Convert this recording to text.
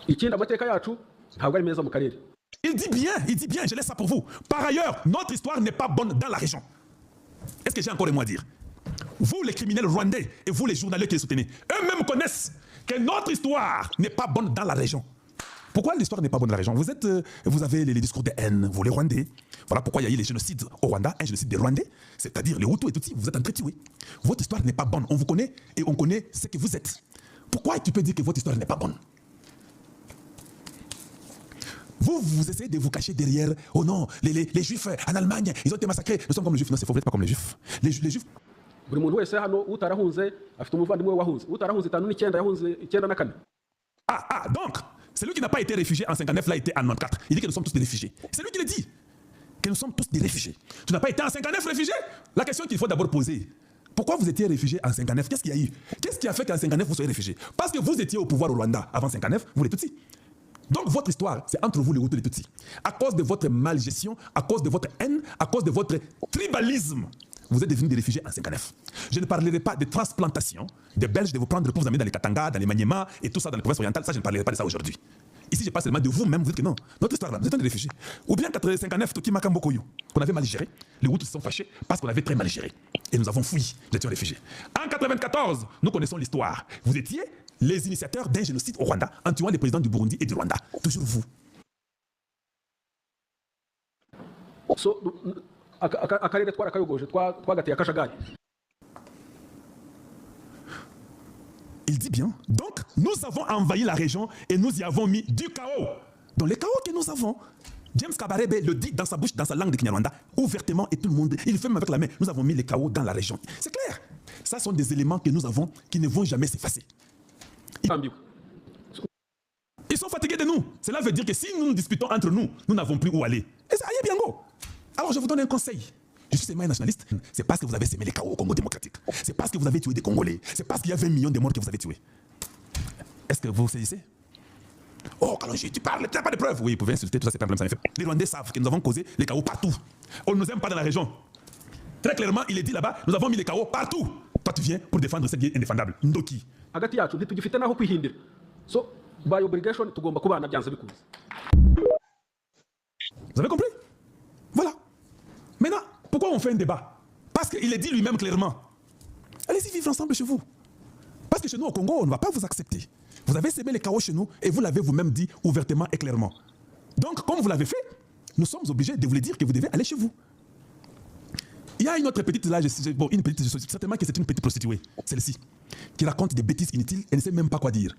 ikindi amateka yacu ntabwo ari meza mu karere. Il dit bien, je laisse ça pour vous. Par ailleurs, notre histoire n'est pas bonne dans la région. Est-ce que j'ai encore un mot à dire? Vous, les criminels rwandais, et vous, les journalistes qui les soutenez, eux-mêmes connaissent que notre histoire n'est pas bonne dans la région. Pourquoi l'histoire n'est pas bonne dans la région? Vous avez les discours de haine, vous les Rwandais. Voilà pourquoi il y a eu les génocides au Rwanda, un génocide des Rwandais, c'est-à-dire les Hutus et Tutsis, vous êtes en train de tuer. Votre histoire n'est pas bonne, on vous connaît et on connaît ce que vous êtes. Pourquoi tu peux dire que votre histoire n'est pas bonne? Vous essayez de vous cacher derrière, oh non, les Juifs en Allemagne, ils ont été massacrés. Nous sommes comme les Juifs, non, c'est faux, vous n'êtes pas comme les Juifs. Les Juifs. Buri muntu wese hano utarahunze afite umuvandimwe wahunze. Utarahunze 59 yahunze 94. Donc, celui qui n'a pas été réfugié en 59 là a été en 94. Il dit que nous sommes tous des réfugiés. C'est lui qui le dit. Que nous sommes tous des réfugiés. Tu n'as pas été en 59 réfugié? La question qu'il faut d'abord poser. Pourquoi vous étiez réfugié en 59? Qu'est-ce qu'il y a eu? Qu'est-ce qui a fait qu'en 59 vous soyez réfugié? Parce que vous étiez au pouvoir au Rwanda avant 59, vous les Tutsis. Donc votre histoire, c'est entre vous les Hutus et les Tutsis. À cause de votre malgestion, à cause de votre haine, à cause de votre tribalisme, vous êtes devenus des réfugiés en 59. Je ne parlerai pas de transplantation, des Belges de vous prendre pour vous amener dans les Katanga, dans les Maniema et tout ça dans les provinces orientales. Ça, je ne parlerai pas de ça aujourd'hui. Ici, je parle seulement de vous-même. Vous dites que non, notre histoire là, vous êtes des réfugiés. Ou bien 59, Toki Makambokoyo, qu'on avait mal géré. Les Hutus se sont fâchés parce qu'on avait très mal géré. Et nous avons fui, nous étions réfugiés. En 94, nous connaissons l'histoire. Vous étiez les initiateurs d'un génocide au Rwanda en tuant les présidents du Burundi et du Rwanda. Toujours vous. Akarere twarakayogoje twagateye akajagari. Il dit bien. Donc, nous avons envahi la région et nous y avons mis du chaos. Dans les chaos que nous avons, James Kabarebe le dit dans sa bouche, dans sa langue de Kinyarwanda, ouvertement et tout le monde, il le fait même avec la main. Nous avons mis les chaos dans la région. C'est clair. Ça sont des éléments que nous avons qui ne vont jamais s'effacer. Ils sont fatigués de nous. Cela veut dire que si nous nous disputons entre nous, nous n'avons plus où aller. Et ça y est bien go. Alors je vous donne un conseil. Je suis un nationaliste. C'est parce que vous avez sémé les chaos au Congo démocratique. C'est parce que vous avez tué des Congolais. C'est parce qu'il y a 20 millions de morts que vous avez tués. Est-ce que vous saisissez? Oh, Kalonji, tu parles, tu n'as pas de preuves. Oui, vous pouvez insulter, tout ça, c'est pas un problème, ça fait. Les Rwandais savent que nous avons causé les chaos partout. On ne nous aime pas dans la région. Très clairement, il est dit là-bas, nous avons mis les chaos partout. Toi, tu viens pour défendre cette vie indéfendable. Ndoki. Hagati yacu ntitugifite naho kwihindira. So, by obligation tugomba kubana byanze bikuze. Vous avez compris? Voilà. Maintenant, pourquoi on fait un débat? Parce qu'il est dit lui-même clairement. Allez-y vivre ensemble chez vous. Parce que chez nous au Congo, on ne va pas vous accepter. Vous avez sémé les chaos chez nous et vous l'avez vous-même dit ouvertement et clairement. Donc, comme vous l'avez fait, nous sommes obligés de vous le dire que vous devez aller chez vous. Il y a une autre petite, là, bon, une petite, certainement que c'est une petite prostituée, celle-ci, qui raconte des bêtises inutiles et ne sait même pas quoi dire.